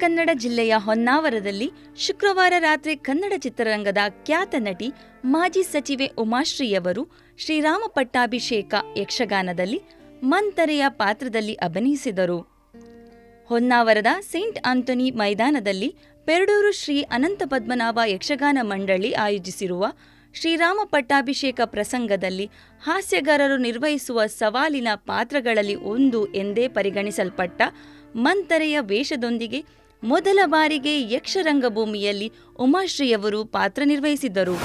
ಕನ್ನಡ ಜಿಲ್ಲೆಯ ಹೊನ್ನಾವರದಲ್ಲಿ ಶುಕ್ರವಾರ ರಾತ್ರಿ ಕನ್ನಡ ಚಿತ್ರರಂಗದ ಖ್ಯಾತ ನಟಿ ಮಾಜಿ ಸಚಿವೆ ಉಮಾಶ್ರೀಯವರು ಶ್ರೀರಾಮ ಪಟ್ಟಾಭಿಷೇಕ ಯಕ್ಷಗಾನದಲ್ಲಿ ಮಂತರೆಯ ಪಾತ್ರದಲ್ಲಿ ಅಭಿನಯಿಸಿದರು. ಹೊನ್ನಾವರದ ಸೇಂಟ್ ಆಂಟನಿ ಮೈದಾನದಲ್ಲಿ ಪೆರಡೂರು ಶ್ರೀ ಅನಂತ ಪದ್ಮನಾಭ ಯಕ್ಷಗಾನ ಮಂಡಳಿ ಆಯೋಜಿಸಿರುವ ಶ್ರೀರಾಮ ಪಟ್ಟಾಭಿಷೇಕ ಪ್ರಸಂಗದಲ್ಲಿ ಹಾಸ್ಯಗಾರರು ನಿರ್ವಹಿಸುವ ಸವಾಲಿನ ಪಾತ್ರಗಳಲ್ಲಿ ಒಂದು ಎಂದೇ ಪರಿಗಣಿಸಲ್ಪಟ್ಟ ಮಂತರೆಯ ವೇಷದೊಂದಿಗೆ ಮೊದಲ ಬಾರಿಗೆ ಯಕ್ಷರಂಗಭೂಮಿಯಲ್ಲಿ ಉಮಾಶ್ರೀಯವರು ಪಾತ್ರ ನಿರ್ವಹಿಸಿದ್ದರು.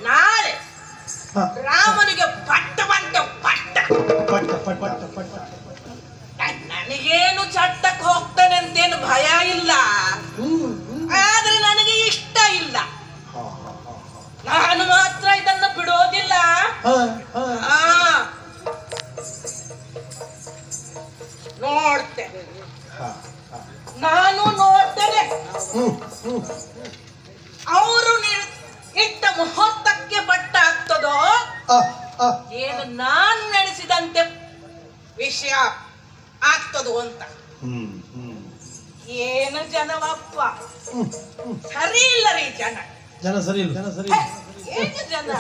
ನಾಳೆ ರಾಮನಿಗೆ ಪಟ್ಟ ಬಂತ ಪಟ್ಟ ನನಗೇನು ಚಟ್ಟಕ್ಕೆ ಹೋಗ್ತಾನೆ ಅಂತೇನು ಭಯ ಇಲ್ಲ, ಆದ್ರೆ ನನಗೆ ಇಷ್ಟ ಇಲ್ಲ. ನಾನು ಮಾತ್ರ ಇದನ್ನು ಬಿಡೋದಿಲ್ಲ. ನೋಡ್ತೇನೆ, ನಾನು ನೋಡ್ತೇನೆ. ಅವರು ಇಟ್ಟ ಮುಹೂರ್ತಕ್ಕೆ ಬಟ್ಟ ಆಗ್ತದೋ ಏನು ನಾನು ನಡೆಸಿದಂತೆ ವಿಷಯ ಆಗ್ತದೋ ಅಂತ. ಏನು ಜನವಪ್ಪ, ಸರಿ ಇಲ್ಲ ರೀ ಜನ ಸರಿ ಇಲ್ಲ. ಏನು ಜನ,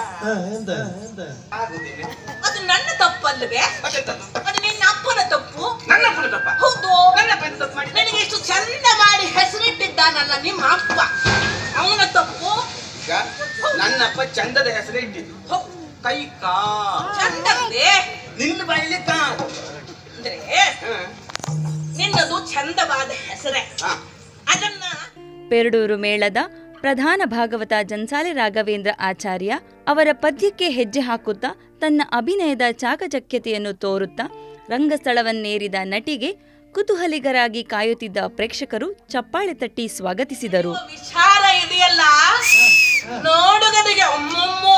ಅದು ನನ್ನ ತಪ್ಪಲ್ಲವೇ? ಅದು ನಿನ್ನ ಅಪ್ಪನ ತಪ್ಪು. ಹೌದು, ನನಗೆ ಇಷ್ಟು ಚಂದ ಮಾಡಿ ಹೆಸರಿಟ್ಟಿದ್ದಾನಲ್ಲ ನಿಮ್ಮ ಅಪ್ಪ, ಅವನ ತಪ್ಪು. ನನ್ನಪ್ಪ ಚಂದದ ಹೆಸರೇ ಇಟ್ಟಿದ್ದು. ಕೈ ಕಾ ಚಂದದೆ ನಿನ್ನ ಬೈಲಿ ಕಾ ಅಂದ್ರೆ ನಿನ್ನದು ಚಂದವಾದ ಹೆಸರೇ. ಅದನ್ನ ಪೆರಡೂರು ಮೇಳದ ಪ್ರಧಾನ ಭಾಗವತ ಜಂಸಾಲೆ ರಾಘವೇಂದ್ರ ಆಚಾರ್ಯ ಅವರ ಪದ್ಯಕ್ಕೆ ಹೆಜ್ಜೆ ಹಾಕುತ್ತಾ ತನ್ನ ಅಭಿನಯದ ಚಾಕಚಕ್ಯತೆಯನ್ನು ತೋರುತ್ತಾ ರಂಗಸ್ಥಳವನ್ನೇರಿದ ನಟಿಗೆ ಕುತೂಹಲಿಗರಾಗಿ ಕಾಯುತ್ತಿದ್ದ ಪ್ರೇಕ್ಷಕರು ಚಪ್ಪಾಳೆ ತಟ್ಟಿ ಸ್ವಾಗತಿಸಿದರು. ವಿಚಾರ ಇದೆಯಲ್ಲ, ನೋಡುಗರಿಗೆ ಅಮ್ಮಮ್ಮೋ